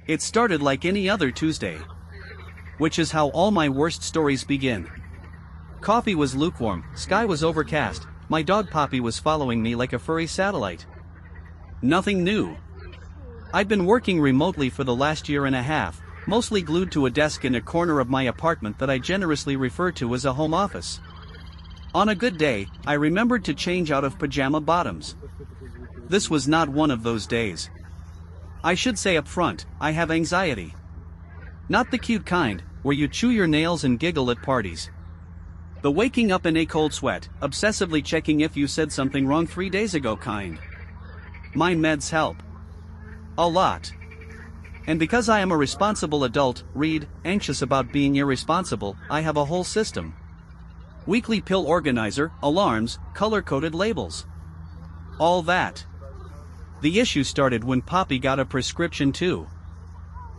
It started like any other Tuesday. Which is how all my worst stories begin. Coffee was lukewarm, sky was overcast, my dog Poppy was following me like a furry satellite. Nothing new. I'd been working remotely for the last year and a half, mostly glued to a desk in a corner of my apartment that I generously refer to as a home office. On a good day, I remembered to change out of pajama bottoms. This was not one of those days. I should say up front, I have anxiety. Not the cute kind, where you chew your nails and giggle at parties. The waking up in a cold sweat, obsessively checking if you said something wrong 3 days ago kind. My meds help. A lot. And because I am a responsible adult, anxious about being irresponsible, I have a whole system. Weekly pill organizer, alarms, color-coded labels. All that. The issue started when Poppy got a prescription too.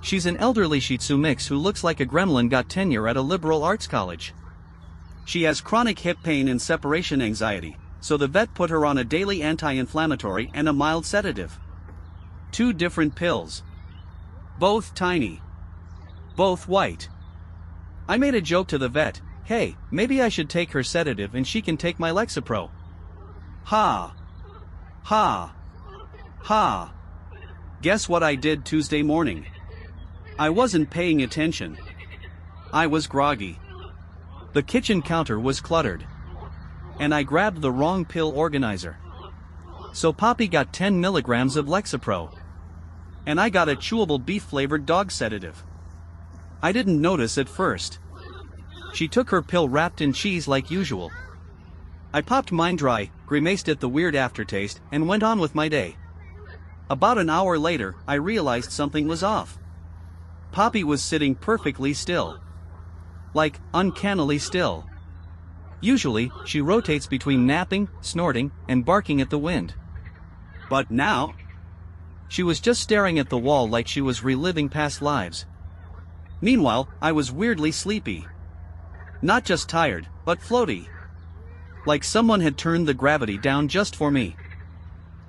She's an elderly Shih Tzu mix who looks like a gremlin got tenure at a liberal arts college. She has chronic hip pain and separation anxiety, so the vet put her on a daily anti-inflammatory and a mild sedative. 2 different pills. Both tiny. Both white. I made a joke to the vet, hey, maybe I should take her sedative and she can take my Lexapro. Ha. Ha. Ha. Guess what I did Tuesday morning? I wasn't paying attention. I was groggy. The kitchen counter was cluttered. And I grabbed the wrong pill organizer. So Poppy got 10 milligrams of Lexapro. And I got a chewable beef-flavored dog sedative. I didn't notice at first. She took her pill wrapped in cheese like usual. I popped mine dry, grimaced at the weird aftertaste, and went on with my day. About an hour later, I realized something was off. Poppy was sitting perfectly still. Like, uncannily still. Usually, she rotates between napping, snorting, and barking at the wind. But now, she was just staring at the wall like she was reliving past lives. Meanwhile, I was weirdly sleepy. Not just tired, but floaty. Like someone had turned the gravity down just for me.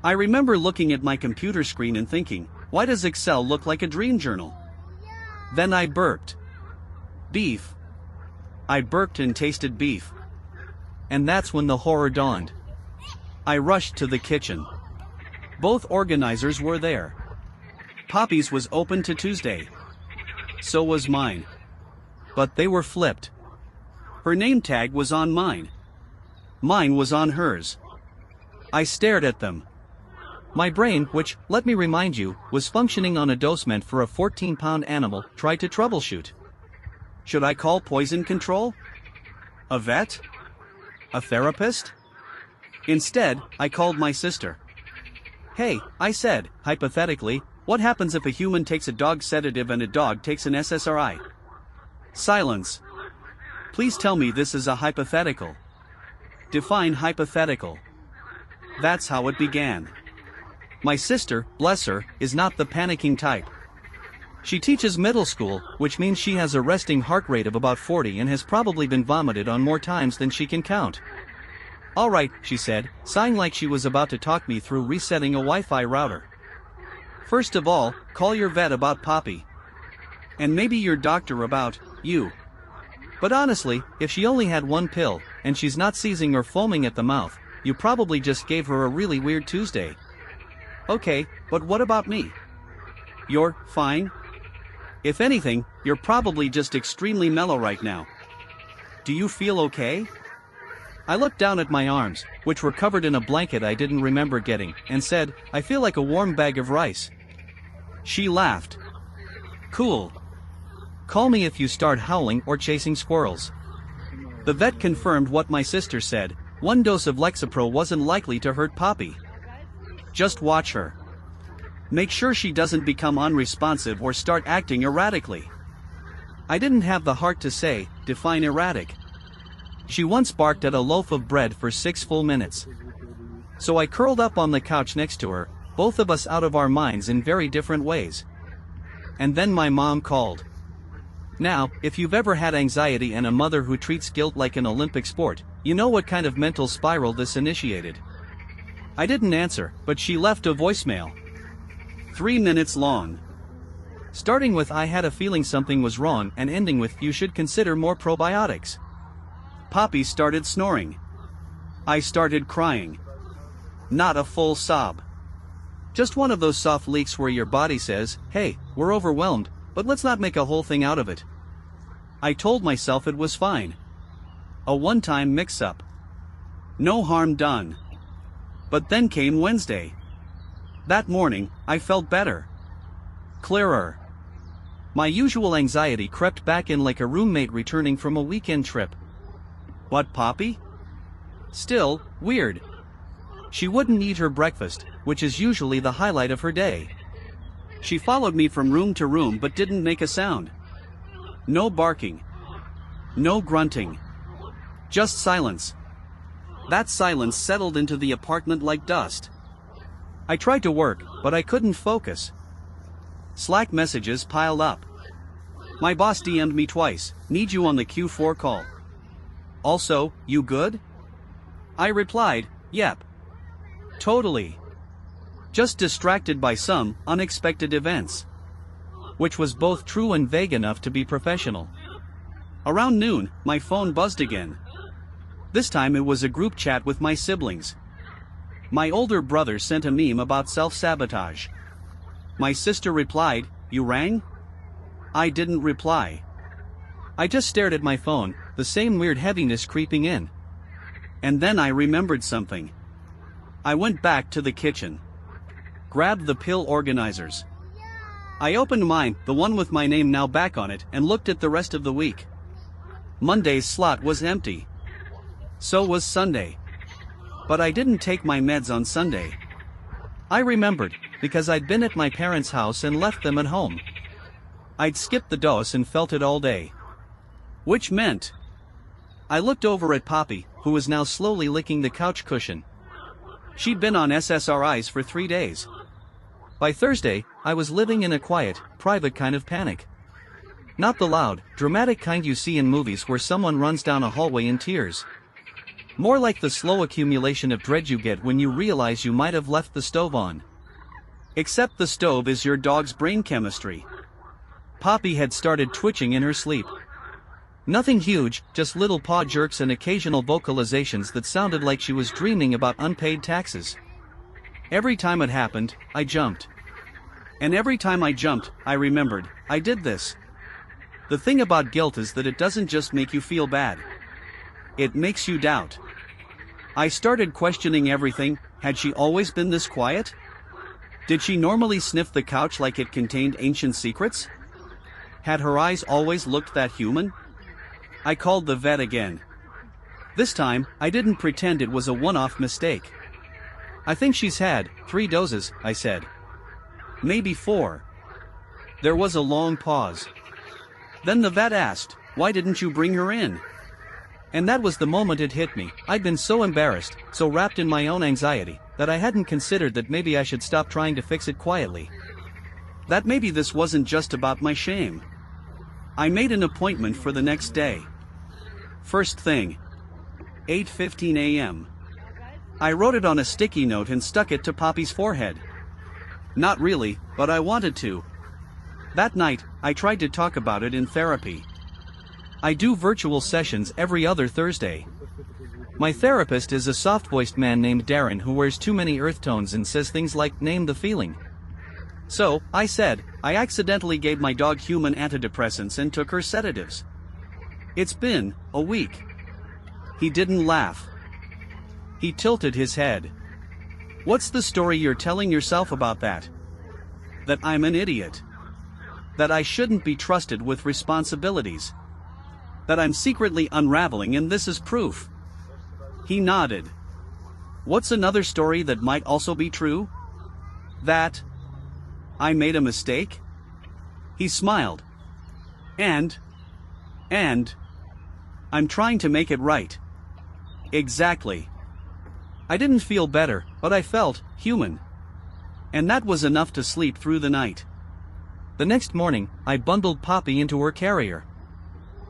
I remember looking at my computer screen and thinking, why does Excel look like a dream journal? Then I burped. Beef. I burped and tasted beef. And that's when the horror dawned. I rushed to the kitchen. Both organizers were there. Poppy's was open to Tuesday. So was mine. But they were flipped. Her name tag was on mine. Mine was on hers. I stared at them. My brain, which, let me remind you, was functioning on a dose meant for a 14-pound animal, tried to troubleshoot. Should I call poison control? A vet? A therapist? Instead, I called my sister. Hey, I said, hypothetically, what happens if a human takes a dog sedative and a dog takes an SSRI? Silence. Please tell me this is a hypothetical. Define hypothetical. That's how it began. My sister, bless her, is not the panicking type. She teaches middle school, which means she has a resting heart rate of about 40 and has probably been vomited on more times than she can count. Alright, she said, sighing like she was about to talk me through resetting a Wi-Fi router. First of all, call your vet about Poppy. And maybe your doctor about you. But honestly, if she only had one pill, and she's not seizing or foaming at the mouth, you probably just gave her a really weird Tuesday. Okay, but what about me? You're fine? If anything, you're probably just extremely mellow right now. Do you feel okay? I looked down at my arms, which were covered in a blanket I didn't remember getting, and said, I feel like a warm bag of rice. She laughed. Cool. Call me if you start howling or chasing squirrels. The vet confirmed what my sister said, one dose of Lexapro wasn't likely to hurt Poppy. Just watch her. Make sure she doesn't become unresponsive or start acting erratically. I didn't have the heart to say, define erratic. She once barked at a loaf of bread for 6 full minutes. So I curled up on the couch next to her, both of us out of our minds in very different ways. And then my mom called. Now, if you've ever had anxiety and a mother who treats guilt like an Olympic sport, you know what kind of mental spiral this initiated. I didn't answer, but she left a voicemail. 3 minutes long. starting with "I had a feeling something was wrong" and ending with "you should consider more probiotics." Poppy started snoring. I started crying. Not a full sob. Just one of those soft leaks where your body says, "Hey, we're overwhelmed, but let's not make a whole thing out of it." I told myself it was fine. A one-time mix-up. No harm done. But then came Wednesday. That morning, I felt better. Clearer. My usual anxiety crept back in like a roommate returning from a weekend trip. But Poppy? Still, weird. She wouldn't eat her breakfast, which is usually the highlight of her day. She followed me from room to room but didn't make a sound. No barking. No grunting. Just silence. That silence settled into the apartment like dust. I tried to work, but I couldn't focus. Slack messages piled up. My boss DM'd me twice, "Need you on the Q4 call." Also, "You good?" I replied, "Yep. Totally. Just distracted by some unexpected events." Which was both true and vague enough to be professional. Around noon, my phone buzzed again. This time it was a group chat with my siblings. My older brother sent a meme about self-sabotage. My sister replied, "You rang?" I didn't reply. I just stared at my phone, the same weird heaviness creeping in. And then I remembered something. I went back to the kitchen. Grabbed the pill organizers. I opened mine, the one with my name now back on it, and looked at the rest of the week. Monday's slot was empty. So was Sunday. But I didn't take my meds on Sunday. I remembered, because I'd been at my parents' house and left them at home. I'd skipped the dose and felt it all day. Which meant... I looked over at Poppy, who was now slowly licking the couch cushion. She'd been on SSRIs for 3 days. By Thursday, I was living in a quiet, private kind of panic. Not the loud, dramatic kind you see in movies where someone runs down a hallway in tears. More like the slow accumulation of dread you get when you realize you might have left the stove on. Except the stove is your dog's brain chemistry. Poppy had started twitching in her sleep. Nothing huge, just little paw jerks and occasional vocalizations that sounded like she was dreaming about unpaid taxes. Every time it happened, I jumped. And every time I jumped, I remembered, I did this. The thing about guilt is that it doesn't just make you feel bad. It makes you doubt. I started questioning everything. Had she always been this quiet? Did she normally sniff the couch like it contained ancient secrets? Had her eyes always looked that human? I called the vet again. This time, I didn't pretend it was a one-off mistake. "I think she's had 3 doses, I said. "Maybe 4. There was a long pause. Then the vet asked, "Why didn't you bring her in?" And that was the moment it hit me. I'd been so embarrassed, so wrapped in my own anxiety, that I hadn't considered that maybe I should stop trying to fix it quietly. That maybe this wasn't just about my shame. I made an appointment for the next day. First thing. 8:15 a.m. I wrote it on a sticky note and stuck it to Poppy's forehead. Not really, but I wanted to. That night, I tried to talk about it in therapy. I do virtual sessions every other Thursday. My therapist is a soft-voiced man named Darren who wears too many earth tones and says things like, "Name the feeling." So, I said, I accidentally gave my dog human antidepressants and took her sedatives. It's been a week. He didn't laugh. He tilted his head. "What's the story you're telling yourself about that? That I'm an idiot. That I shouldn't be trusted with responsibilities. That I'm secretly unraveling and this is proof." He nodded. "What's another story that might also be true? That I made a mistake?" He smiled. And I'm trying to make it right. Exactly. I didn't feel better, but I felt human. And that was enough to sleep through the night. The next morning, I bundled Poppy into her carrier.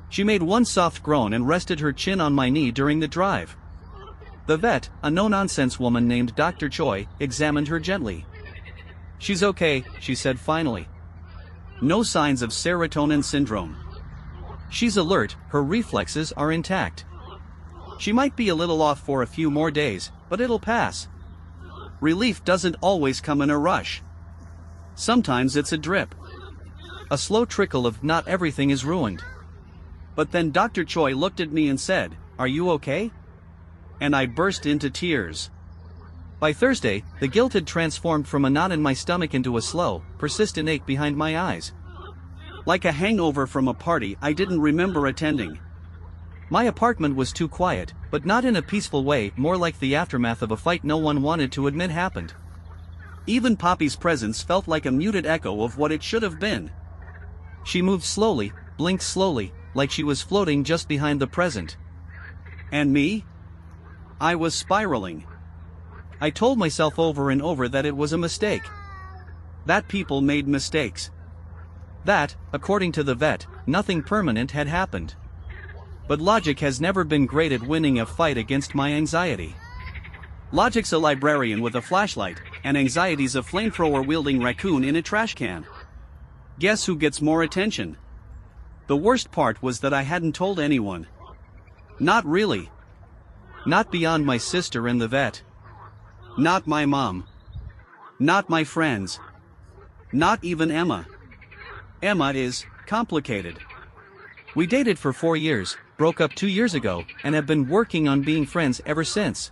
She made one soft groan and rested her chin on my knee during the drive. The vet, a no-nonsense woman named Dr. Choi, examined her gently. "She's okay," she said finally. No signs of serotonin syndrome. She's alert, her reflexes are intact. She might be a little off for a few more days, but it'll pass. Relief doesn't always come in a rush. Sometimes it's a drip. A slow trickle of not everything is ruined. But then Dr. Choi looked at me and said, "Are you okay?" And I burst into tears. By Thursday, the guilt had transformed from a knot in my stomach into a slow, persistent ache behind my eyes. Like a hangover from a party I didn't remember attending. My apartment was too quiet, but not in a peaceful way, more like the aftermath of a fight no one wanted to admit happened. Even Poppy's presence felt like a muted echo of what it should have been. She moved slowly, blinked slowly, like she was floating just behind the present. And me? I was spiraling. I told myself over and over that it was a mistake. That people made mistakes. That, according to the vet, nothing permanent had happened. But logic has never been great at winning a fight against my anxiety. Logic's a librarian with a flashlight, and anxiety's a flamethrower-wielding raccoon in a trash can. Guess who gets more attention? The worst part was that I hadn't told anyone. Not really. Not beyond my sister and the vet. Not my mom. Not my friends. Not even Emma. Emma is complicated. We dated for 4 years, broke up 2 years ago, and have been working on being friends ever since.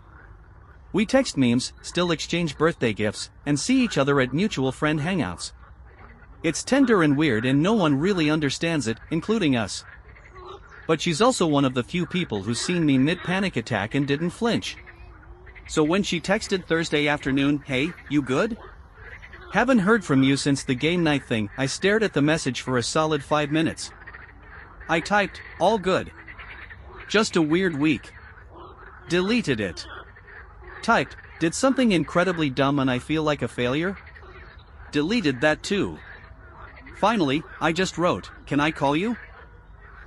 We text memes, still exchange birthday gifts, and see each other at mutual friend hangouts. It's tender and weird and no one really understands it, including us. But she's also one of the few people who's seen me mid-panic attack and didn't flinch. So when she texted Thursday afternoon, "Hey, you good? Haven't heard from you since the game night thing," I stared at the message for a solid 5 minutes. I typed, "All good. Just a weird week." Deleted it. Typed, "Did something incredibly dumb and I feel like a failure?" Deleted that too. Finally, I just wrote, "Can I call you?"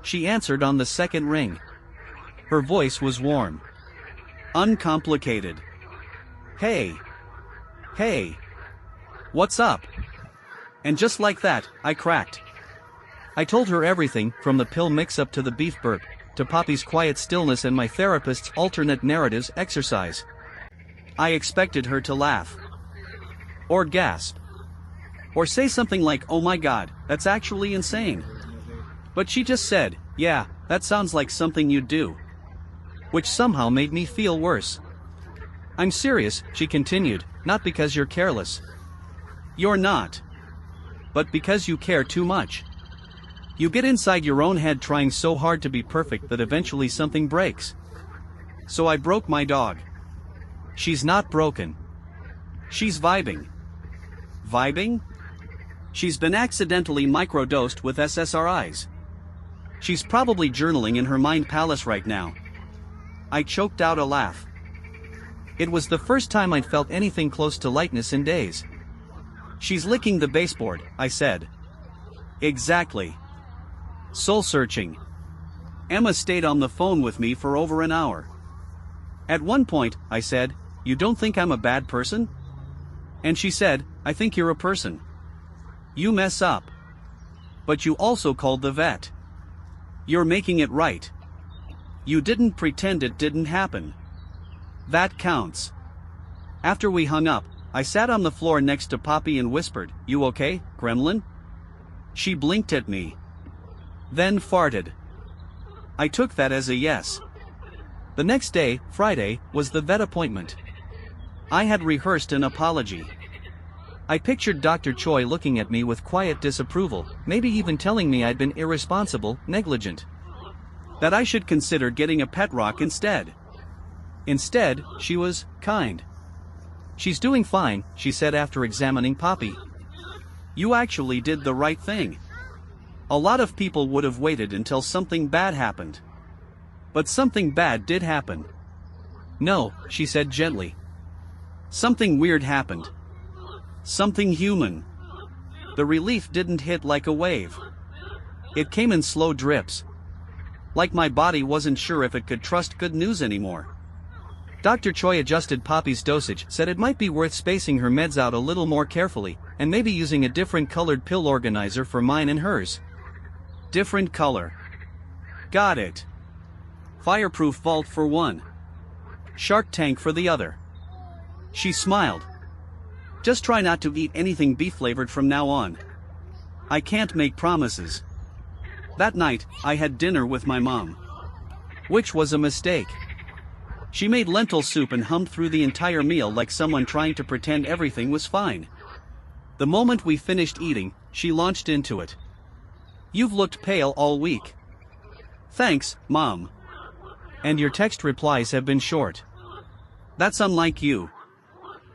She answered on the second ring. Her voice was warm. Uncomplicated. "Hey. Hey. What's up?" And just like that, I cracked. I told her everything, from the pill mix-up to the beef burp, to Poppy's quiet stillness and my therapist's alternate narratives exercise. I expected her to laugh. Or gasp. Or say something like, "Oh my god, that's actually insane." But she just said, "Yeah, that sounds like something you'd do." Which somehow made me feel worse. "I'm serious," she continued, "not because you're careless. You're not. But because you care too much. You get inside your own head trying so hard to be perfect that eventually something breaks. So I broke my dog. She's not broken. She's vibing. Vibing? She's been accidentally microdosed with SSRIs. She's probably journaling in her mind palace right now. I choked out a laugh. It was the first time I'd felt anything close to lightness in days. "She's licking the baseboard," I said. Exactly. Soul-searching. Emma stayed on the phone with me for over an hour. At one point, I said, "You don't think I'm a bad person?" And she said, "I think you're a person. You mess up. But you also called the vet. You're making it right. You didn't pretend it didn't happen. That counts." After we hung up, I sat on the floor next to Poppy and whispered, "You okay, gremlin?" She blinked at me. Then farted. I took that as a yes. The next day, Friday, was the vet appointment. I had rehearsed an apology. I pictured Dr. Choi looking at me with quiet disapproval, maybe even telling me I'd been irresponsible, negligent. That I should consider getting a pet rock instead. Instead, she was kind. "She's doing fine," she said after examining Poppy. "You actually did the right thing. A lot of people would have waited until something bad happened. But something bad did happen." "No," she said gently. "Something weird happened. Something human." The relief didn't hit like a wave. It came in slow drips. Like my body wasn't sure if it could trust good news anymore. Dr. Choi adjusted Poppy's dosage, said it might be worth spacing her meds out a little more carefully, and maybe using a different colored pill organizer for mine and hers. Different color. Got it. Fireproof vault for one. Shark tank for the other. She smiled. Just try not to eat anything beef-flavored from now on. I can't make promises. That night, I had dinner with my mom. Which was a mistake. She made lentil soup and hummed through the entire meal like someone trying to pretend everything was fine. The moment we finished eating, she launched into it. You've looked pale all week. Thanks, Mom. And your text replies have been short. That's unlike you.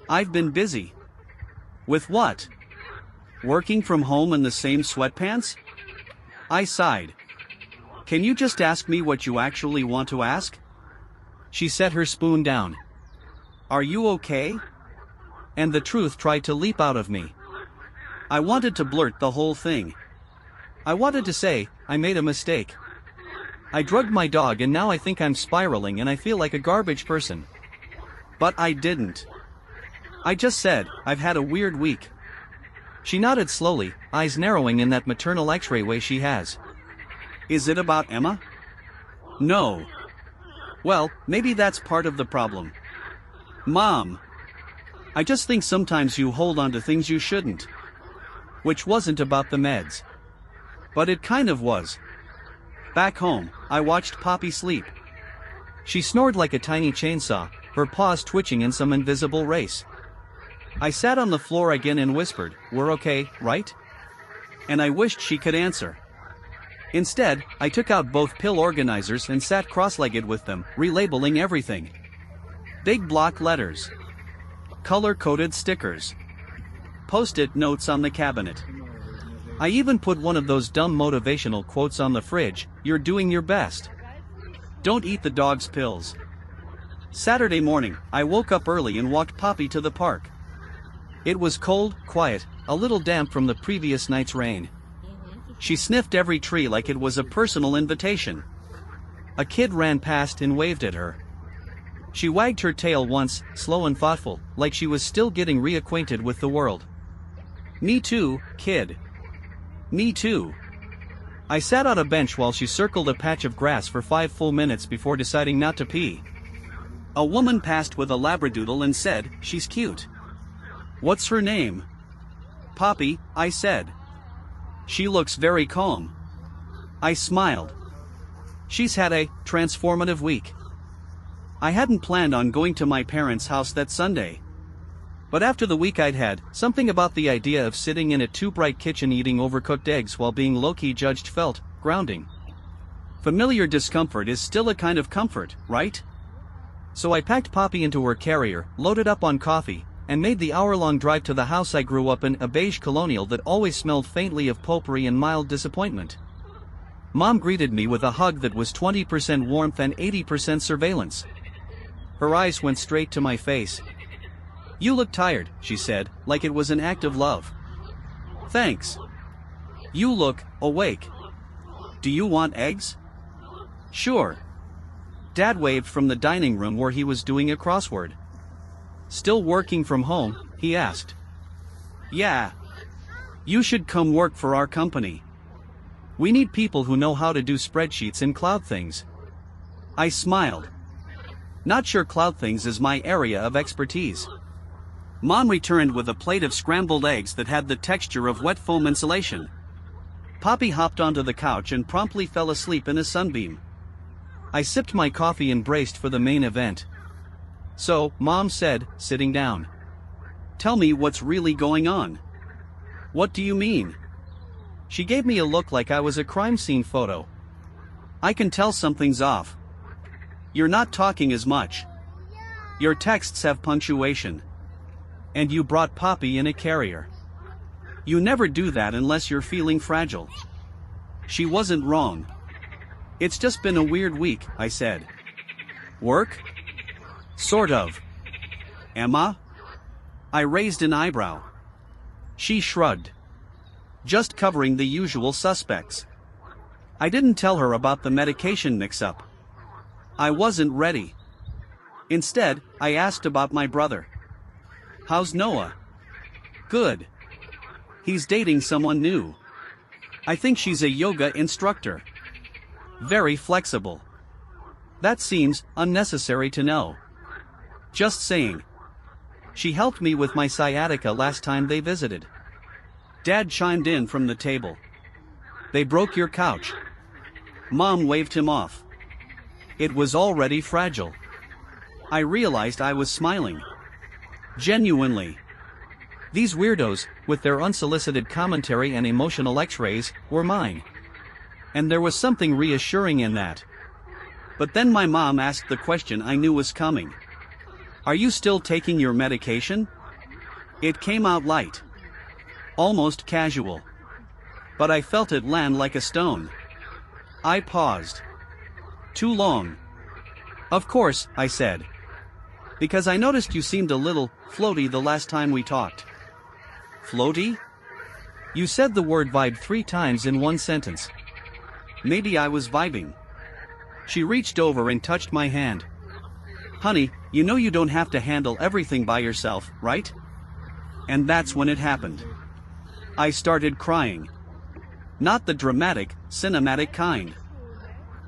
I've been busy. With what? Working from home in the same sweatpants? I sighed. Can you just ask me what you actually want to ask? She set her spoon down. Are you okay? And the truth tried to leap out of me. I wanted to blurt the whole thing. I wanted to say, I made a mistake. I drugged my dog and now I think I'm spiraling and I feel like a garbage person. But I didn't. I just said, I've had a weird week. She nodded slowly, eyes narrowing in that maternal X-ray way she has. Is it about Emma? No. Well, maybe that's part of the problem. Mom. I just think sometimes you hold on to things you shouldn't. Which wasn't about the meds. But it kind of was. Back home, I watched Poppy sleep. She snored like a tiny chainsaw, her paws twitching in some invisible race. I sat on the floor again and whispered, "We're okay, right?" And I wished she could answer. Instead, I took out both pill organizers and sat cross-legged with them, relabeling everything. Big block letters. Color-coded stickers. Post-it notes on the cabinet. I even put one of those dumb motivational quotes on the fridge, "You're doing your best. Don't eat the dog's pills." Saturday morning, I woke up early and walked Poppy to the park. It was cold, quiet, a little damp from the previous night's rain. She sniffed every tree like it was a personal invitation. A kid ran past and waved at her. She wagged her tail once, slow and thoughtful, like she was still getting reacquainted with the world. Me too, kid. Me too. I sat on a bench while she circled a patch of grass for 5 full minutes before deciding not to pee. A woman passed with a labradoodle and said, "She's cute." "What's her name?" "Poppy," I said. "She looks very calm." I smiled. She's had a transformative week. I hadn't planned on going to my parents' house that Sunday. But after the week I'd had, something about the idea of sitting in a too-bright kitchen eating overcooked eggs while being low-key judged felt grounding. Familiar discomfort is still a kind of comfort, right? So I packed Poppy into her carrier, loaded up on coffee, and made the hour-long drive to the house I grew up in, a beige colonial that always smelled faintly of potpourri and mild disappointment. Mom greeted me with a hug that was 20% warmth and 80% surveillance. Her eyes went straight to my face. "You look tired," she said, like it was an act of love. "Thanks. You look awake. Do you want eggs?" "Sure." Dad waved from the dining room where he was doing a crossword. "Still working from home?" he asked. "Yeah. You should come work for our company. We need people who know how to do spreadsheets and cloud things." I smiled. Not sure cloud things is my area of expertise. Mom returned with a plate of scrambled eggs that had the texture of wet foam insulation. Poppy hopped onto the couch and promptly fell asleep in a sunbeam. I sipped my coffee and braced for the main event. "So," Mom said, sitting down. "Tell me what's really going on." "What do you mean?" She gave me a look like I was a crime scene photo. "I can tell something's off. You're not talking as much. Your texts have punctuation. And you brought Poppy in a carrier. You never do that unless you're feeling fragile." She wasn't wrong. "It's just been a weird week," I said. "Work?" "Sort of." "Emma?" I raised an eyebrow. She shrugged. "Just covering the usual suspects." I didn't tell her about the medication mix-up. I wasn't ready. Instead, I asked about my brother. "How's Noah?" "Good. He's dating someone new. I think she's a yoga instructor. Very flexible. That seems unnecessary to know. Just saying. She helped me with my sciatica last time they visited. Dad chimed in from the table. They broke your couch. Mom waved him off. It was already fragile. I realized I was smiling. Genuinely. These weirdos, with their unsolicited commentary and emotional x-rays, were mine. And there was something reassuring in that. But then my mom asked the question I knew was coming. Are you still taking your medication? It came out light. Almost casual. But I felt it land like a stone. I paused. Too long. Of course, I said. Because I noticed you seemed a little floaty the last time we talked. Floaty? You said the word vibe 3 times in one sentence. Maybe I was vibing. She reached over and touched my hand. Honey, you know you don't have to handle everything by yourself, right? And that's when it happened. I started crying. Not the dramatic, cinematic kind.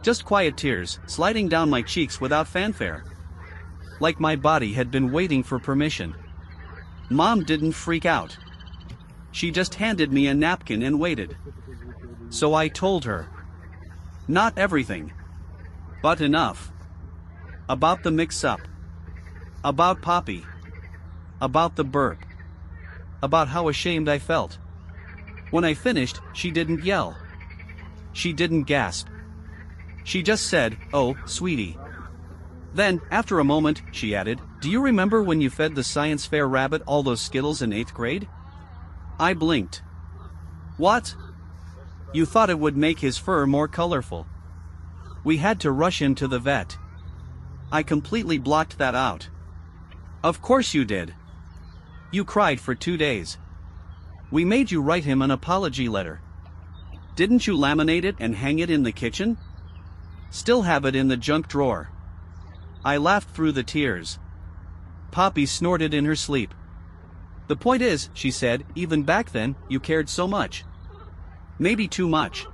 Just quiet tears, sliding down my cheeks without fanfare. Like my body had been waiting for permission. Mom didn't freak out. She just handed me a napkin and waited. So I told her. Not everything. But enough. About the mix-up. About Poppy. About the burp. About how ashamed I felt. When I finished, she didn't yell. She didn't gasp. She just said, "Oh, sweetie." Then, after a moment, she added, "Do you remember when you fed the science fair rabbit all those Skittles in 8th grade? I blinked. What? You thought it would make his fur more colorful. We had to rush him to the vet. I completely blocked that out. Of course you did. You cried for 2 days. We made you write him an apology letter. Didn't you laminate it and hang it in the kitchen? Still have it in the junk drawer." I laughed through the tears. Poppy snorted in her sleep. "The point is," she said, "even back then, you cared so much. Maybe too much.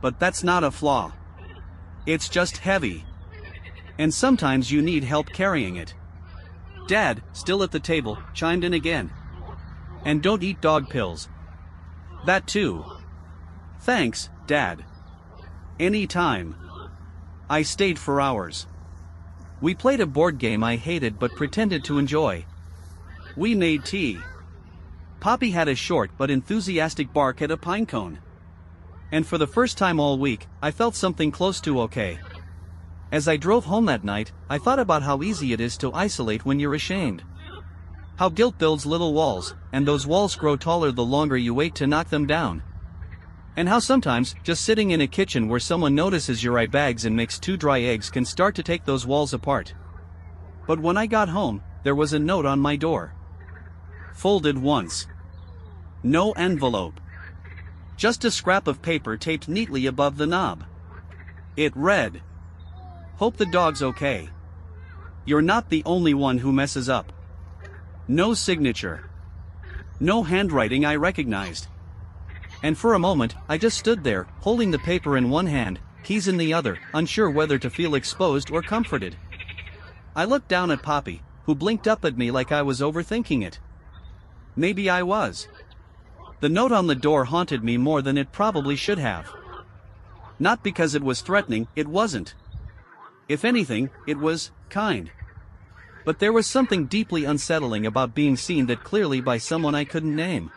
But that's not a flaw. It's just heavy. And sometimes you need help carrying it." Dad, still at the table, chimed in again. "And don't eat dog pills." "That too." "Thanks, Dad." "Any time." I stayed for hours. We played a board game I hated but pretended to enjoy. We made tea. Poppy had a short but enthusiastic bark at a pine cone. And for the first time all week, I felt something close to okay. As I drove home that night, I thought about how easy it is to isolate when you're ashamed. How guilt builds little walls, and those walls grow taller the longer you wait to knock them down. And how sometimes, just sitting in a kitchen where someone notices your eye bags and makes 2 dry eggs can start to take those walls apart. But when I got home, there was a note on my door. Folded once. No envelope. Just a scrap of paper taped neatly above the knob. It read, "Hope the dog's okay. You're not the only one who messes up." No signature. No handwriting I recognized. And for a moment, I just stood there, holding the paper in one hand, keys in the other, unsure whether to feel exposed or comforted. I looked down at Poppy, who blinked up at me like I was overthinking it. Maybe I was. The note on the door haunted me more than it probably should have. Not because it was threatening, it wasn't. If anything, it was kind. But there was something deeply unsettling about being seen that clearly by someone I couldn't name.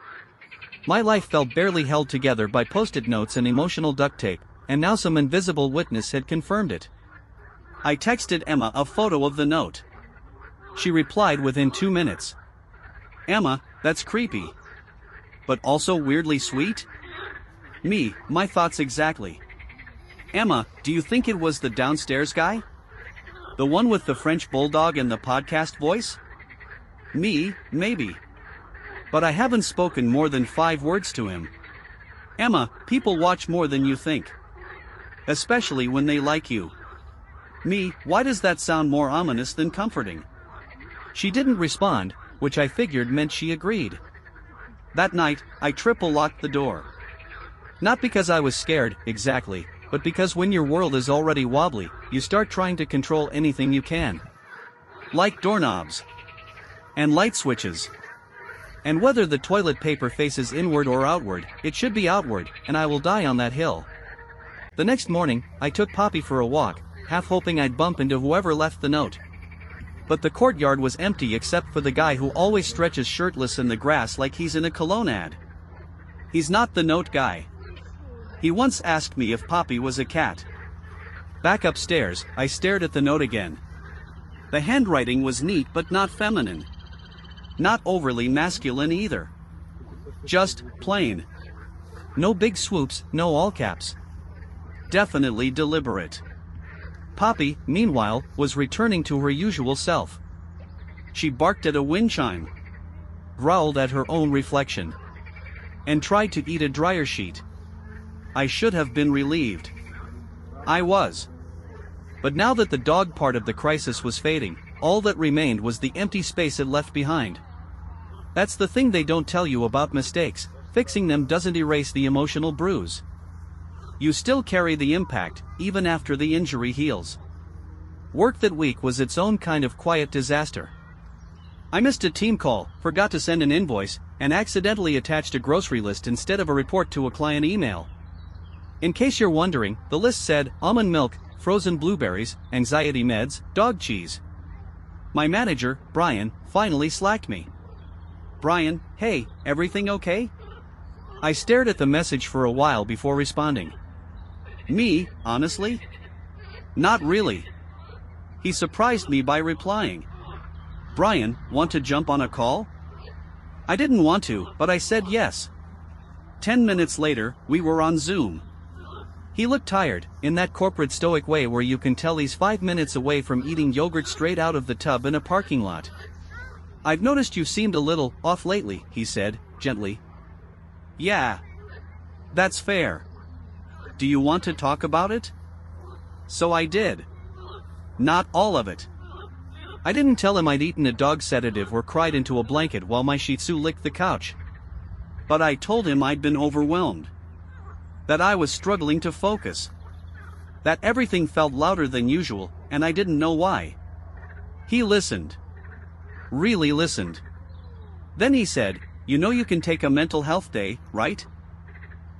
My life felt barely held together by post-it notes and emotional duct tape, and now some invisible witness had confirmed it. I texted Emma a photo of the note. She replied within 2 minutes. "Emma, that's creepy. But also weirdly sweet?" Me, my thoughts exactly. "Emma, do you think it was the downstairs guy? The one with the French bulldog and the podcast voice?" Me, maybe. But I haven't spoken more than 5 words to him. "Emma, people watch more than you think. Especially when they like you." Me, why does that sound more ominous than comforting? She didn't respond, which I figured meant she agreed. That night, I triple locked the door. Not because I was scared, exactly, but because when your world is already wobbly, you start trying to control anything you can. Like doorknobs. And light switches. And whether the toilet paper faces inward or outward, it should be outward, and I will die on that hill. The next morning, I took Poppy for a walk, half hoping I'd bump into whoever left the note. But the courtyard was empty except for the guy who always stretches shirtless in the grass like he's in a cologne ad. He's not the note guy. He once asked me if Poppy was a cat. Back upstairs, I stared at the note again. The handwriting was neat but not feminine. Not overly masculine either. Just plain. No big swoops, no all caps. Definitely deliberate. Poppy, meanwhile, was returning to her usual self. She barked at a wind chime, growled at her own reflection, and tried to eat a dryer sheet. I should have been relieved. I was. But now that the dog part of the crisis was fading, all that remained was the empty space it left behind. That's the thing they don't tell you about mistakes. Fixing them doesn't erase the emotional bruise. You still carry the impact, even after the injury heals. Work that week was its own kind of quiet disaster. I missed a team call, forgot to send an invoice, and accidentally attached a grocery list instead of a report to a client email. In case you're wondering, the list said almond milk, frozen blueberries, anxiety meds, dog cheese. My manager, Brian, finally slacked me. "Brian, hey, everything okay?" I stared at the message for a while before responding. Me, honestly? Not really. He surprised me by replying. "Brian, want to jump on a call?" I didn't want to, but I said yes. 10 minutes later, we were on Zoom. He looked tired, in that corporate stoic way where you can tell he's 5 minutes away from eating yogurt straight out of the tub in a parking lot. "I've noticed you seemed a little off lately," he said, gently. "Yeah. That's fair. Do you want to talk about it?" So I did. Not all of it. I didn't tell him I'd eaten a dog sedative or cried into a blanket while my Shih Tzu licked the couch. But I told him I'd been overwhelmed. That I was struggling to focus. That everything felt louder than usual, and I didn't know why. He listened. Really listened. Then he said, "You know you can take a mental health day, right?"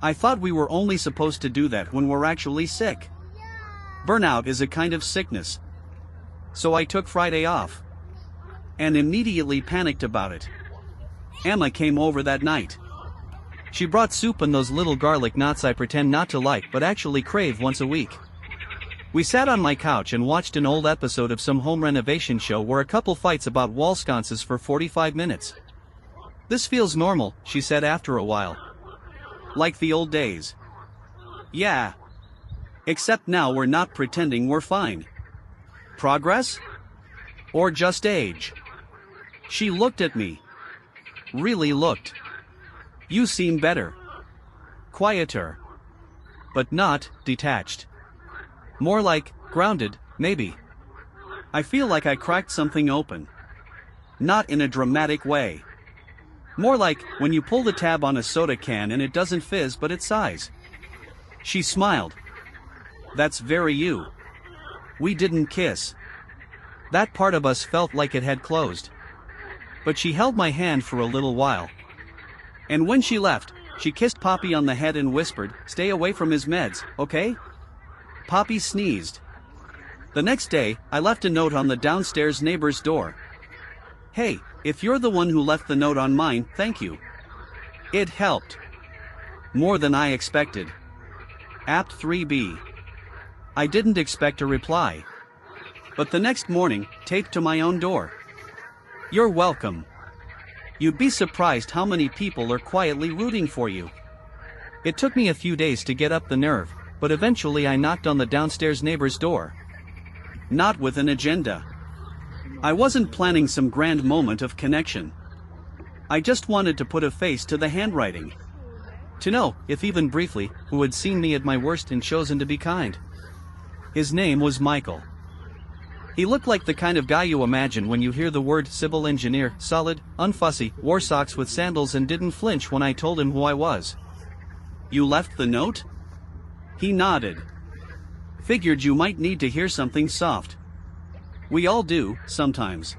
I thought we were only supposed to do that when we're actually sick. Burnout is a kind of sickness. So I took Friday off. And immediately panicked about it. Emma came over that night. She brought soup and those little garlic knots I pretend not to like but actually crave once a week. We sat on my couch and watched an old episode of some home renovation show where a couple fights about wall sconces for 45 minutes. "This feels normal," she said after a while. "Like the old days." "Yeah. Except now we're not pretending we're fine." Progress? Or just age? She looked at me. Really looked. "You seem better. Quieter. But not detached. More like grounded, maybe. I feel like I cracked something open. Not in a dramatic way. More like when you pull the tab on a soda can and it doesn't fizz but it sighs." She smiled. "That's very you. We didn't kiss. That part of us felt like it had closed. But she held my hand for a little while. And when she left, she kissed Poppy on the head and whispered, 'Stay away from his meds, okay?' Poppy sneezed. The next day, I left a note on the downstairs neighbor's door. 'Hey, if you're the one who left the note on mine, thank you.' It helped. More than I expected. Apt 3B. I didn't expect a reply. But the next morning, taped to my own door. 'You're welcome. You'd be surprised how many people are quietly rooting for you.' It took me a few days to get up the nerve, but eventually I knocked on the downstairs neighbor's door. Not with an agenda. I wasn't planning some grand moment of connection. I just wanted to put a face to the handwriting. To know, if even briefly, who had seen me at my worst and chosen to be kind. His name was Michael. He looked like the kind of guy you imagine when you hear the word civil engineer, solid, unfussy, wore socks with sandals and didn't flinch when I told him who I was. You left the note? He nodded. Figured you might need to hear something soft. We all do, sometimes.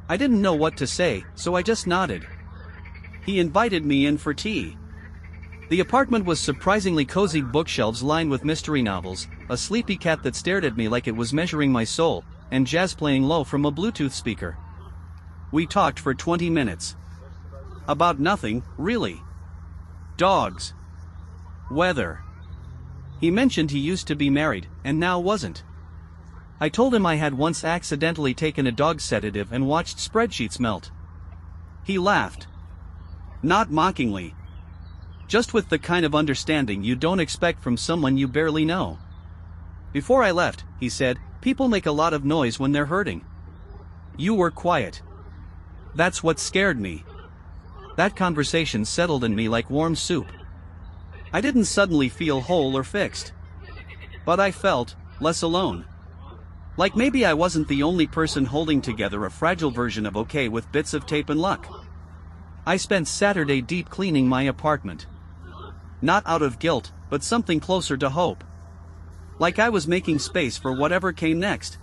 I didn't know what to say, so I just nodded. He invited me in for tea. The apartment was surprisingly cozy, bookshelves lined with mystery novels, a sleepy cat that stared at me like it was measuring my soul, and jazz playing low from a Bluetooth speaker. We talked for 20 minutes. About nothing, really. Dogs. Weather. He mentioned he used to be married, and now wasn't. I told him I had once accidentally taken a dog sedative and watched spreadsheets melt. He laughed. Not mockingly. Just with the kind of understanding you don't expect from someone you barely know. Before I left, he said, people make a lot of noise when they're hurting. You were quiet. That's what scared me. That conversation settled in me like warm soup. I didn't suddenly feel whole or fixed. But I felt less alone. Like maybe I wasn't the only person holding together a fragile version of okay with bits of tape and luck. I spent Saturday deep cleaning my apartment. Not out of guilt, but something closer to hope. Like I was making space for whatever came next.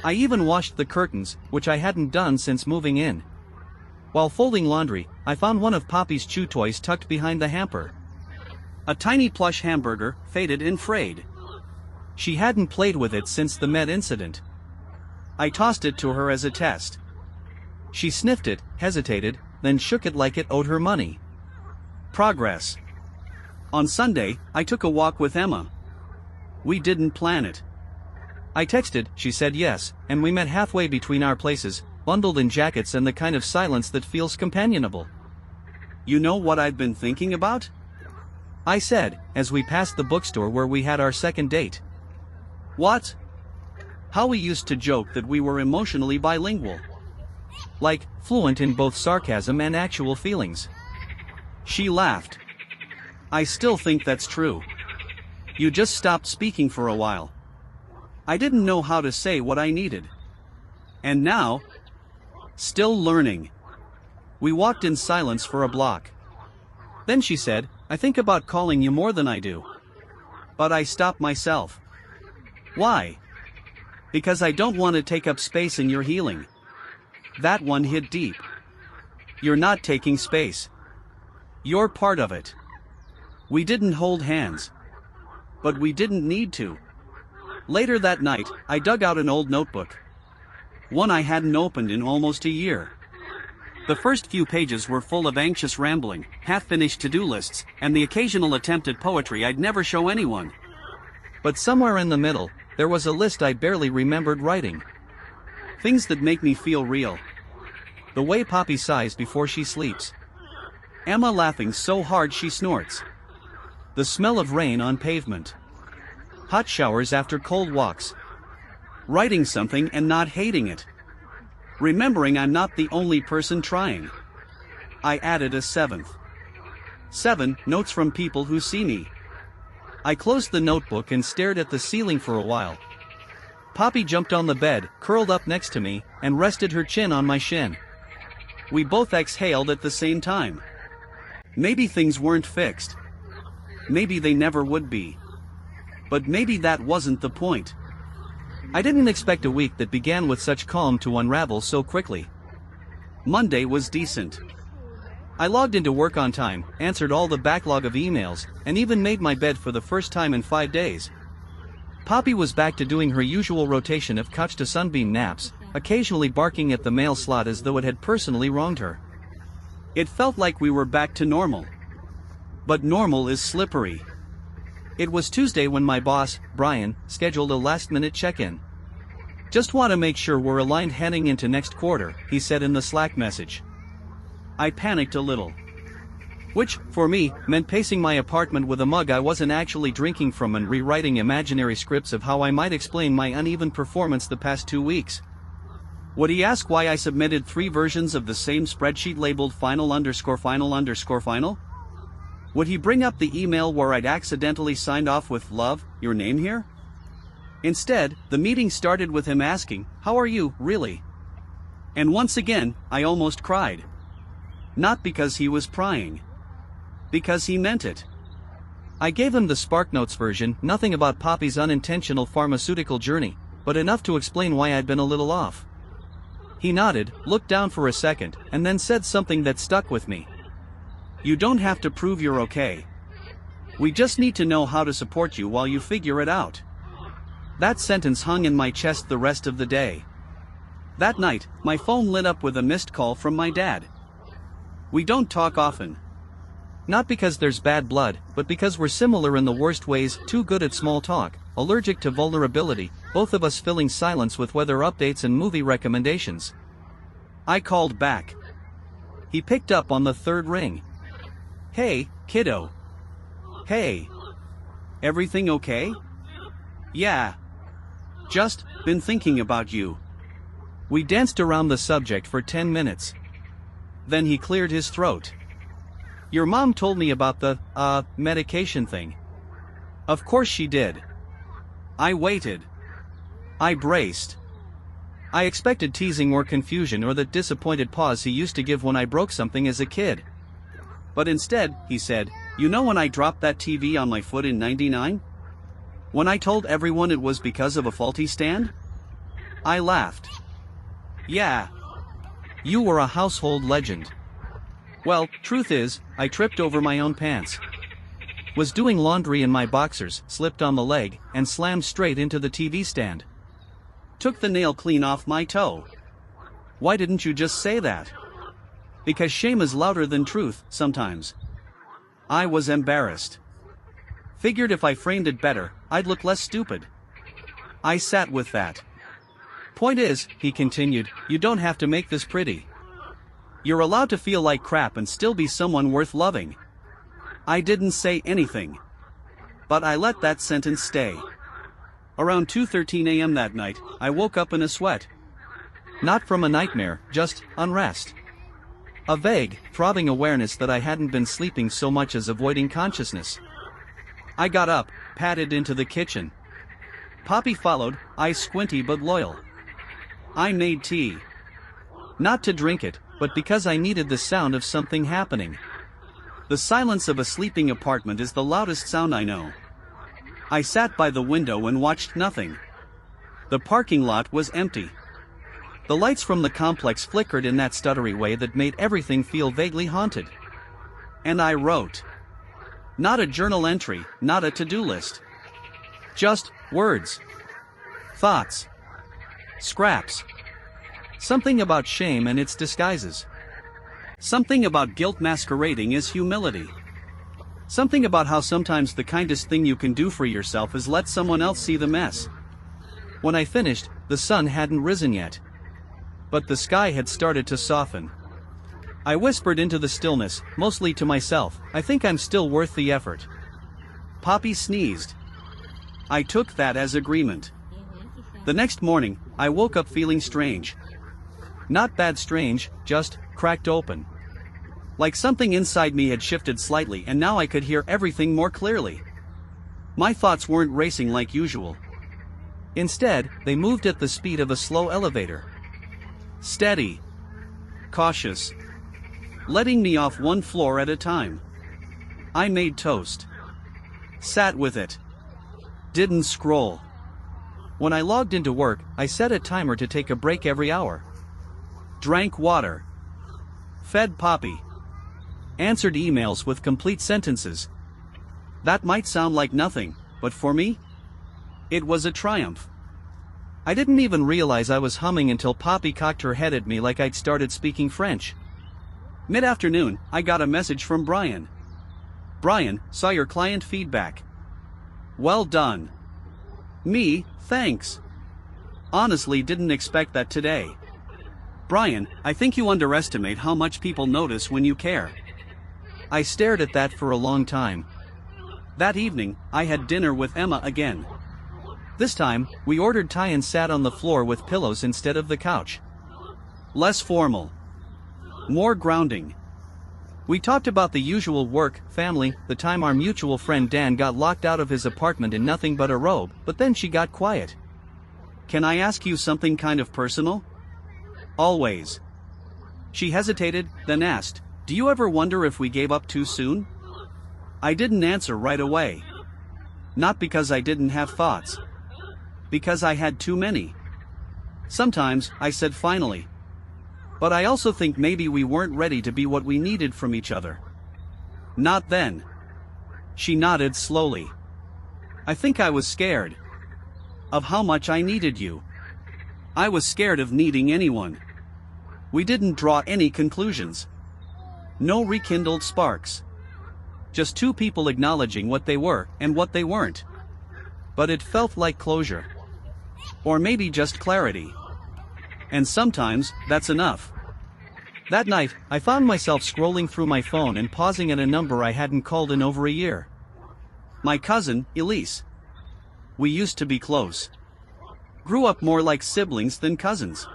I even washed the curtains, which I hadn't done since moving in. While folding laundry, I found one of Poppy's chew toys tucked behind the hamper. A tiny plush hamburger, faded and frayed. She hadn't played with it since the Met incident. I tossed it to her as a test. She sniffed it, hesitated, then shook it like it owed her money. Progress. On Sunday, I took a walk with Emma. We didn't plan it. I texted, she said yes, and we met halfway between our places, bundled in jackets and the kind of silence that feels companionable. You know what I've been thinking about? I said, as we passed the bookstore where we had our second date. What? How we used to joke that we were emotionally bilingual. Like, fluent in both sarcasm and actual feelings. She laughed. I still think that's true. You just stopped speaking for a while. I didn't know how to say what I needed. And now, still learning. We walked in silence for a block. Then she said, I think about calling you more than I do. But I stopped myself. Why? Because I don't want to take up space in your healing. That one hit deep. You're not taking space. You're part of it. We didn't hold hands. But we didn't need to. Later that night, I dug out an old notebook. One I hadn't opened in almost a year. The first few pages were full of anxious rambling, half-finished to-do lists, and the occasional attempt at poetry I'd never show anyone. But somewhere in the middle, there was a list I barely remembered writing. Things that make me feel real. The way Poppy sighs before she sleeps. Emma laughing so hard she snorts. The smell of rain on pavement. Hot showers after cold walks. Writing something and not hating it. Remembering I'm not the only person trying. I added a seventh. 7 notes from people who see me. I closed the notebook and stared at the ceiling for a while. Poppy jumped on the bed, curled up next to me, and rested her chin on my shin. We both exhaled at the same time. Maybe things weren't fixed. Maybe they never would be. But maybe that wasn't the point. I didn't expect a week that began with such calm to unravel so quickly. Monday was decent. I logged into work on time, answered all the backlog of emails, and even made my bed for the first time in 5 days. Poppy was back to doing her usual rotation of couch to sunbeam naps, occasionally barking at the mail slot as though it had personally wronged her. It felt like we were back to normal. But normal is slippery. It was Tuesday when my boss, Brian, scheduled a last-minute check-in. Just want to make sure we're aligned heading into next quarter, he said in the Slack message. I panicked a little. Which, for me, meant pacing my apartment with a mug I wasn't actually drinking from and rewriting imaginary scripts of how I might explain my uneven performance the past 2 weeks. Would he ask why I submitted 3 versions of the same spreadsheet labeled final_final_final? Would he bring up the email where I'd accidentally signed off with "Love, your name here"? Instead, the meeting started with him asking, "How are you, really?" And once again, I almost cried. Not because he was prying. Because he meant it. I gave him the SparkNotes version, nothing about Poppy's unintentional pharmaceutical journey, but enough to explain why I'd been a little off. He nodded, looked down for a second, and then said something that stuck with me. "You don't have to prove you're okay. We just need to know how to support you while you figure it out." That sentence hung in my chest the rest of the day. That night, my phone lit up with a missed call from my dad. We don't talk often. Not because there's bad blood, but because we're similar in the worst ways, too good at small talk, allergic to vulnerability, both of us filling silence with weather updates and movie recommendations. I called back. He picked up on the third ring. "Hey, kiddo." "Hey. Everything okay?" "Yeah. Just been thinking about you." We danced around the subject for 10 minutes. Then he cleared his throat. "Your mom told me about the, medication thing." Of course she did. I waited. I braced. I expected teasing or confusion or that disappointed pause he used to give when I broke something as a kid. But instead, he said, "You know when I dropped that TV on my foot in '99? When I told everyone it was because of a faulty stand?" I laughed. "Yeah. You were a household legend." Well, truth is, I tripped over my own pants. Was doing laundry in my boxers, slipped on the leg, and slammed straight into the TV stand. Took the nail clean off my toe. Why didn't you just say that? Because shame is louder than truth, sometimes. I was embarrassed. Figured if I framed it better, I'd look less stupid. I sat with that. "Point is," he continued, "you don't have to make this pretty. You're allowed to feel like crap and still be someone worth loving." I didn't say anything. But I let that sentence stay. Around 2:13 a.m. that night, I woke up in a sweat. Not from a nightmare, just unrest. A vague, throbbing awareness that I hadn't been sleeping so much as avoiding consciousness. I got up, padded into the kitchen. Poppy followed, eyes squinty but loyal. I made tea. Not to drink it, but because I needed the sound of something happening. The silence of a sleeping apartment is the loudest sound I know. I sat by the window and watched nothing. The parking lot was empty. The lights from the complex flickered in that stuttery way that made everything feel vaguely haunted. And I wrote. Not a journal entry, not a to-do list. Just words. Thoughts. Scraps. Something about shame and its disguises. Something about guilt masquerading as humility. Something about how sometimes the kindest thing you can do for yourself is let someone else see the mess. When I finished, the sun hadn't risen yet. But the sky had started to soften. I whispered into the stillness, mostly to myself, "I think I'm still worth the effort." Poppy sneezed. I took that as agreement. The next morning, I woke up feeling strange. Not bad strange, just cracked open. Like something inside me had shifted slightly and now I could hear everything more clearly. My thoughts weren't racing like usual. Instead, they moved at the speed of a slow elevator. Steady. Cautious. Letting me off one floor at a time. I made toast. Sat with it. Didn't scroll. When I logged into work, I set a timer to take a break every hour. Drank water. Fed Poppy. Answered emails with complete sentences. That might sound like nothing, but for me, it was a triumph. I didn't even realize I was humming until Poppy cocked her head at me like I'd started speaking French. Mid-afternoon, I got a message from Brian. "Brian, saw your client feedback. Well done." Me, thanks. Honestly didn't expect that today. "Brian, I think you underestimate how much people notice when you care." I stared at that for a long time. That evening, I had dinner with Emma again. This time, we ordered Thai and sat on the floor with pillows instead of the couch. Less formal. More grounding. We talked about the usual work, family, the time our mutual friend Dan got locked out of his apartment in nothing but a robe, but then she got quiet. "Can I ask you something kind of personal?" "Always." She hesitated, then asked, "Do you ever wonder if we gave up too soon?" I didn't answer right away. Not because I didn't have thoughts. Because I had too many. "Sometimes," I said finally. "But I also think maybe we weren't ready to be what we needed from each other." "Not then." She nodded slowly. "I think I was scared. Of how much I needed you. I was scared of needing anyone." We didn't draw any conclusions. No rekindled sparks. Just two people acknowledging what they were and what they weren't. But it felt like closure. Or maybe just clarity. And sometimes, that's enough. That night, I found myself scrolling through my phone and pausing at a number I hadn't called in over a year. My cousin, Elise. We used to be close. Grew up more like siblings than cousins.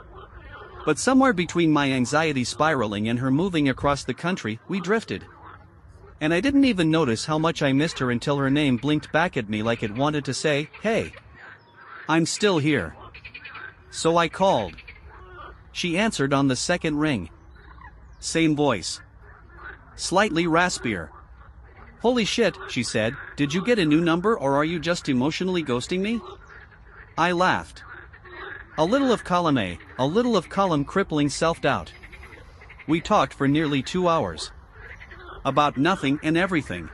But somewhere between my anxiety spiraling and her moving across the country, we drifted. And I didn't even notice how much I missed her until her name blinked back at me like it wanted to say, "Hey. I'm still here." So I called. She answered on the second ring. Same voice. Slightly raspier. "Holy shit," she said, "did you get a new number or are you just emotionally ghosting me?" I laughed. A little of column A, a little of column crippling self-doubt. We talked for nearly 2 hours. About nothing and everything.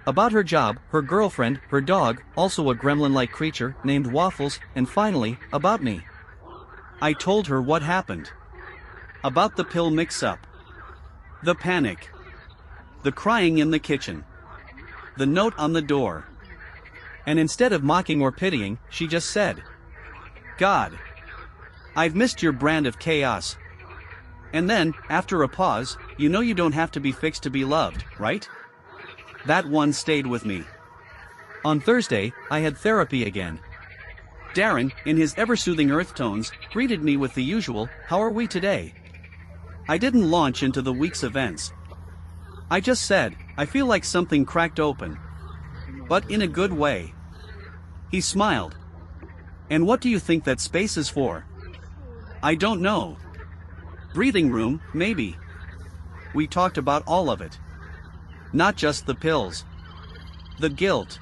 About her job, her girlfriend, her dog, also a gremlin-like creature named Waffles, and finally, about me. I told her what happened. About the pill mix-up. The panic. The crying in the kitchen. The note on the door. And instead of mocking or pitying, she just said, "God. I've missed your brand of chaos." And then, after a pause, "You know you don't have to be fixed to be loved, right?" That one stayed with me. On Thursday, I had therapy again. Darren, in his ever-soothing earth tones, greeted me with the usual, "How are we today?" I didn't launch into the week's events. I just said, "I feel like something cracked open." But in a good way. He smiled. "And what do you think that space is for?" "I don't know. Breathing room, maybe." We talked about all of it. Not just the pills. The guilt.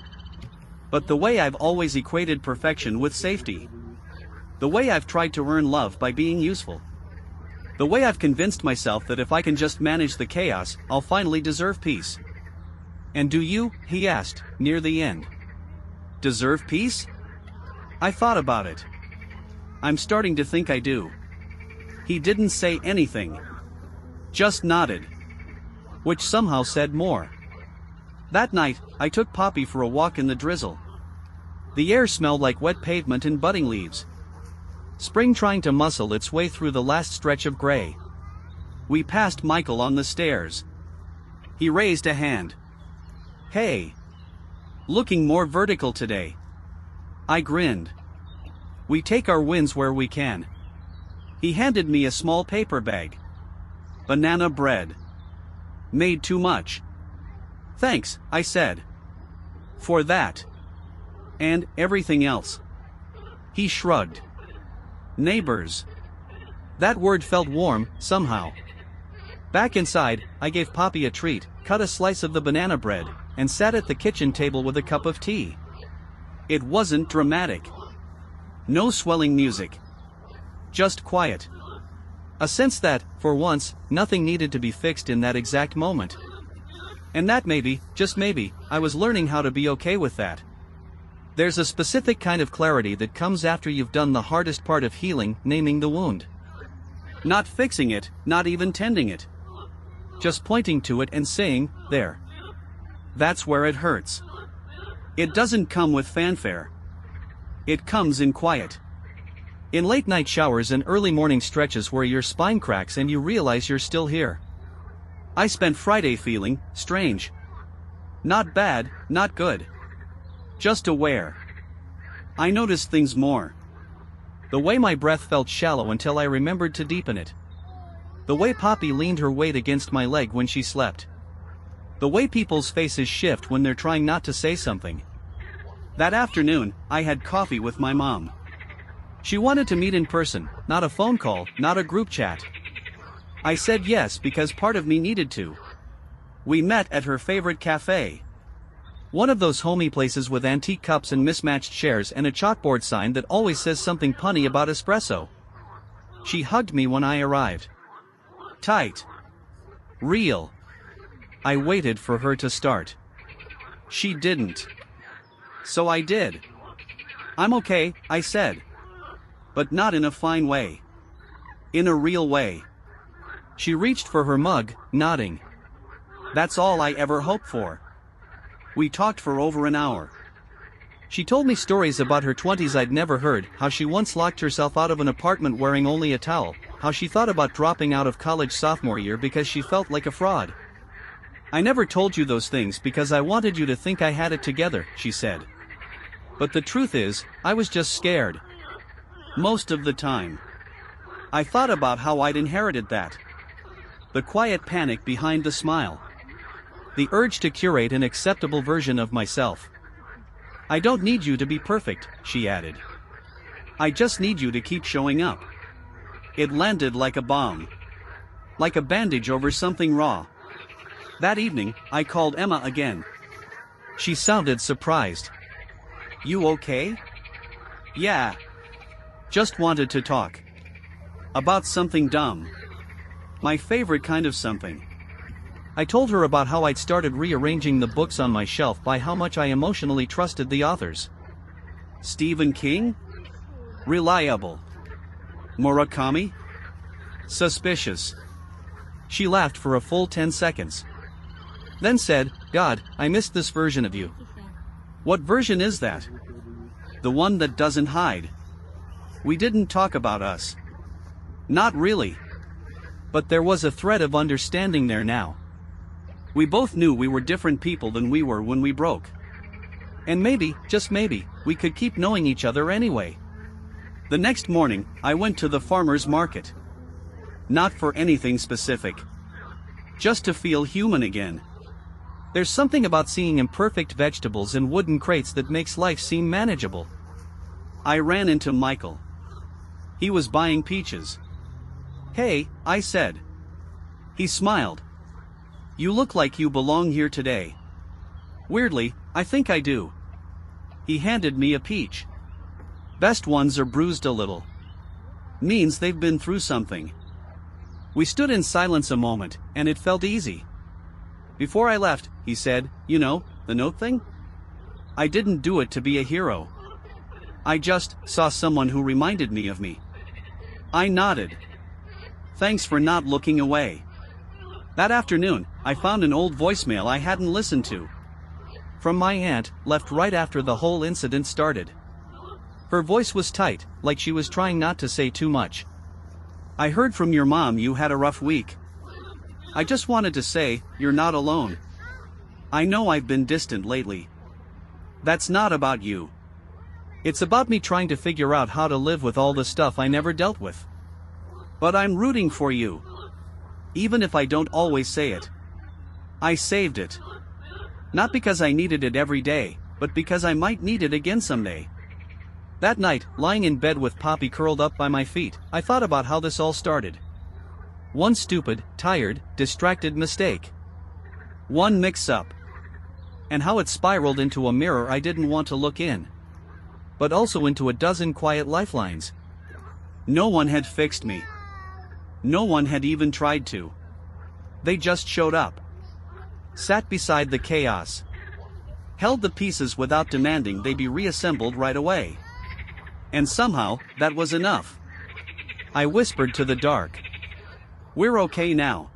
But the way I've always equated perfection with safety. The way I've tried to earn love by being useful. The way I've convinced myself that if I can just manage the chaos, I'll finally deserve peace. "And do you," he asked, near the end, "deserve peace?" I thought about it. I'm starting to think I do. He didn't say anything. Just nodded. Which somehow said more. That night, I took Poppy for a walk in the drizzle. The air smelled like wet pavement and budding leaves. Spring trying to muscle its way through the last stretch of gray. We passed Michael on the stairs. He raised a hand. "Hey. Looking more vertical today." I grinned. We take our wins where we can. He handed me a small paper bag. Banana bread. Made too much. "Thanks," I said. "For that. And everything else." He shrugged. Neighbors. That word felt warm, somehow. Back inside, I gave Poppy a treat, cut a slice of the banana bread, and sat at the kitchen table with a cup of tea. It wasn't dramatic. No swelling music. Just quiet. A sense that, for once, nothing needed to be fixed in that exact moment. And that maybe, just maybe, I was learning how to be okay with that. There's a specific kind of clarity that comes after you've done the hardest part of healing, naming the wound. Not fixing it, not even tending it. Just pointing to it and saying, "There." That's where it hurts. It doesn't come with fanfare. It comes in quiet. In late night showers and early morning stretches where your spine cracks and you realize you're still here. I spent Friday feeling strange. Not bad, not good. Just aware. I noticed things more. The way my breath felt shallow until I remembered to deepen it. The way Poppy leaned her weight against my leg when she slept. The way people's faces shift when they're trying not to say something. That afternoon, I had coffee with my mom. She wanted to meet in person, not a phone call, not a group chat. I said yes because part of me needed to. We met at her favorite cafe. One of those homey places with antique cups and mismatched chairs and a chalkboard sign that always says something punny about espresso. She hugged me when I arrived. Tight. Real. I waited for her to start. She didn't. So I did. I'm okay, I said. But not in a fine way. In a real way. She reached for her mug, nodding. That's all I ever hoped for. We talked for over an hour. She told me stories about her 20s I'd never heard, how she once locked herself out of an apartment wearing only a towel, how she thought about dropping out of college sophomore year because she felt like a fraud. I never told you those things because I wanted you to think I had it together, she said. But the truth is, I was just scared. Most of the time. I thought about how I'd inherited that. The quiet panic behind the smile. The urge to curate an acceptable version of myself. I don't need you to be perfect, she added. I just need you to keep showing up. It landed like a bomb. Like a bandage over something raw. That evening, I called Emma again. She sounded surprised. You okay? Yeah. Just wanted to talk. About something dumb. My favorite kind of something. I told her about how I'd started rearranging the books on my shelf by how much I emotionally trusted the authors. Stephen King? Reliable. Murakami? Suspicious. She laughed for a full 10 seconds. Then said, God, I missed this version of you. What version is that? The one that doesn't hide. We didn't talk about us. Not really. But there was a thread of understanding there now. We both knew we were different people than we were when we broke. And maybe, just maybe, we could keep knowing each other anyway. The next morning, I went to the farmer's market. Not for anything specific. Just to feel human again. There's something about seeing imperfect vegetables in wooden crates that makes life seem manageable. I ran into Michael. He was buying peaches. Hey, I said. He smiled. You look like you belong here today. Weirdly, I think I do. He handed me a peach. Best ones are bruised a little. Means they've been through something. We stood in silence a moment, and it felt easy. Before I left, he said, you know, the note thing? I didn't do it to be a hero. I just saw someone who reminded me of me. I nodded. Thanks for not looking away. That afternoon, I found an old voicemail I hadn't listened to. From my aunt, left right after the whole incident started. Her voice was tight, like she was trying not to say too much. I heard from your mom you had a rough week. I just wanted to say, you're not alone. I know I've been distant lately. That's not about you. It's about me trying to figure out how to live with all the stuff I never dealt with. But I'm rooting for you. Even if I don't always say it. I saved it. Not because I needed it every day, but because I might need it again someday. That night, lying in bed with Poppy curled up by my feet, I thought about how this all started. One stupid, tired, distracted mistake. One mix-up. And how it spiraled into a mirror I didn't want to look in. But also into a dozen quiet lifelines. No one had fixed me. No one had even tried to. They just showed up. Sat beside the chaos. Held the pieces without demanding they be reassembled right away. And somehow, that was enough. I whispered to the dark. We're okay now.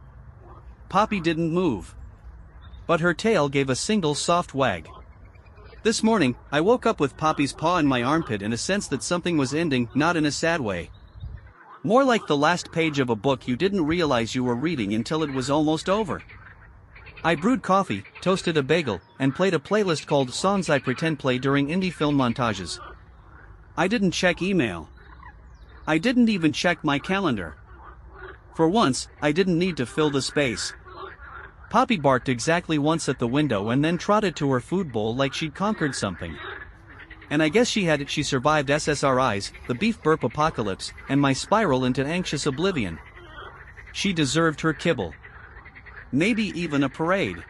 Poppy didn't move. But her tail gave a single soft wag. This morning, I woke up with Poppy's paw in my armpit and a sense that something was ending, not in a sad way. More like the last page of a book you didn't realize you were reading until it was almost over. I brewed coffee, toasted a bagel, and played a playlist called Songs I Pretend Play During Indie Film Montages. I didn't check email. I didn't even check my calendar. For once, I didn't need to fill the space. Poppy barked exactly once at the window and then trotted to her food bowl like she'd conquered something. And I guess she survived SSRIs, the beef burp apocalypse, and my spiral into anxious oblivion. She deserved her kibble. Maybe even a parade.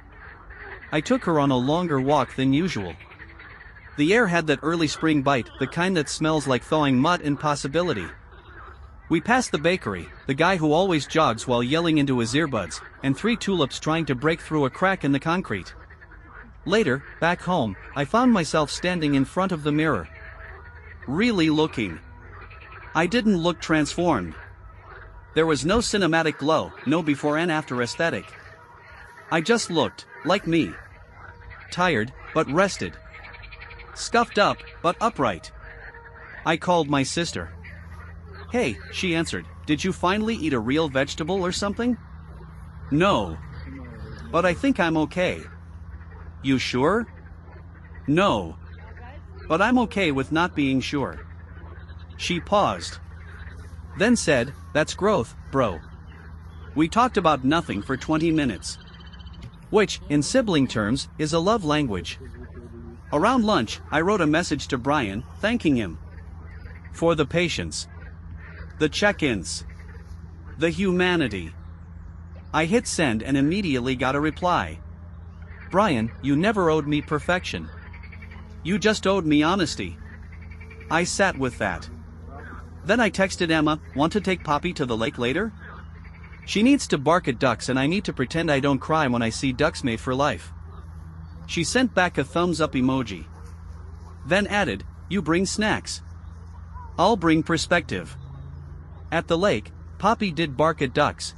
I took her on a longer walk than usual. The air had that early spring bite, the kind that smells like thawing mud and possibility. We passed the bakery, the guy who always jogs while yelling into his earbuds, and 3 tulips trying to break through a crack in the concrete. Later, back home, I found myself standing in front of the mirror. Really looking. I didn't look transformed. There was no cinematic glow, no before and after aesthetic. I just looked, like me. Tired, but rested. Scuffed up, but upright. I called my sister. "Hey," she answered, "did you finally eat a real vegetable or something?" "No. But I think I'm okay." "You sure?" "No. But I'm okay with not being sure." She paused. Then said, "That's growth, bro." We talked about nothing for 20 minutes. Which, in sibling terms, is a love language. Around lunch, I wrote a message to Brian, thanking him for the patience, the check-ins, the humanity. I hit send and immediately got a reply. "Brian, you never owed me perfection. You just owed me honesty." I sat with that. Then I texted Emma, "Want to take Poppy to the lake later? She needs to bark at ducks and I need to pretend I don't cry when I see ducks made for life." She sent back a thumbs up emoji. Then added, "You bring snacks. I'll bring perspective." At the lake, Poppy did bark at ducks.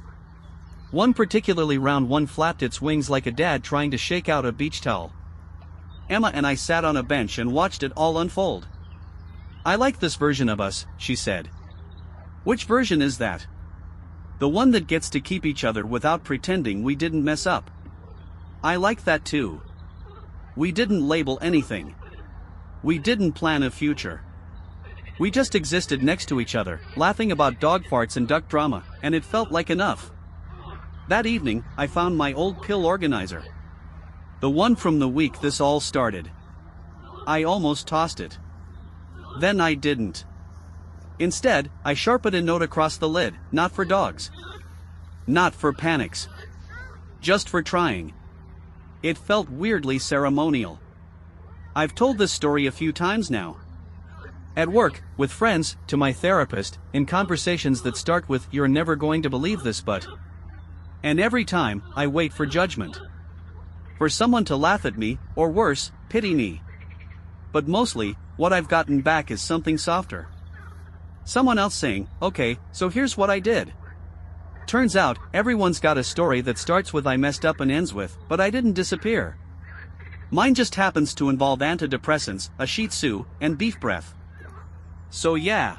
One particularly round one flapped its wings like a dad trying to shake out a beach towel. Emma and I sat on a bench and watched it all unfold. "I like this version of us," she said. "Which version is that?" "The one that gets to keep each other without pretending we didn't mess up." "I like that too. We didn't label anything. We didn't plan a future. We just existed next to each other, laughing about dog farts and duck drama, and it felt like enough." That evening, I found my old pill organizer. The one from the week this all started. I almost tossed it. Then I didn't. Instead, I sharpened a note across the lid, "Not for dogs. Not for panics. Just for trying." It felt weirdly ceremonial. I've told this story a few times now. At work, with friends, to my therapist, in conversations that start with, "You're never going to believe this but..." And every time, I wait for judgment. For someone to laugh at me, or worse, pity me. But mostly, what I've gotten back is something softer. Someone else saying, "Okay, so here's what I did." Turns out, everyone's got a story that starts with "I messed up" and ends with, "But I didn't disappear." Mine just happens to involve antidepressants, a Shih Tzu, and beef breath. So yeah.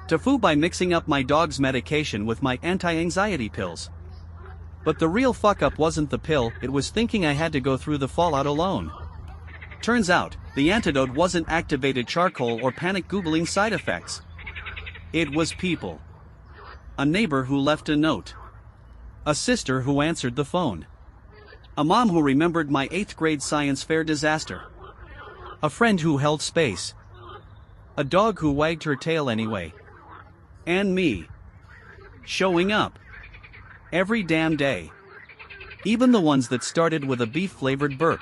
Tofu by mixing up my dog's medication with my anti-anxiety pills. But the real fuck-up wasn't the pill, it was thinking I had to go through the fallout alone. Turns out, the antidote wasn't activated charcoal or panic googling side effects. It was people. A neighbor who left a note. A sister who answered the phone. A mom who remembered my 8th grade science fair disaster. A friend who held space. A dog who wagged her tail anyway. And me. Showing up. Every damn day. Even the ones that started with a beef-flavored burp.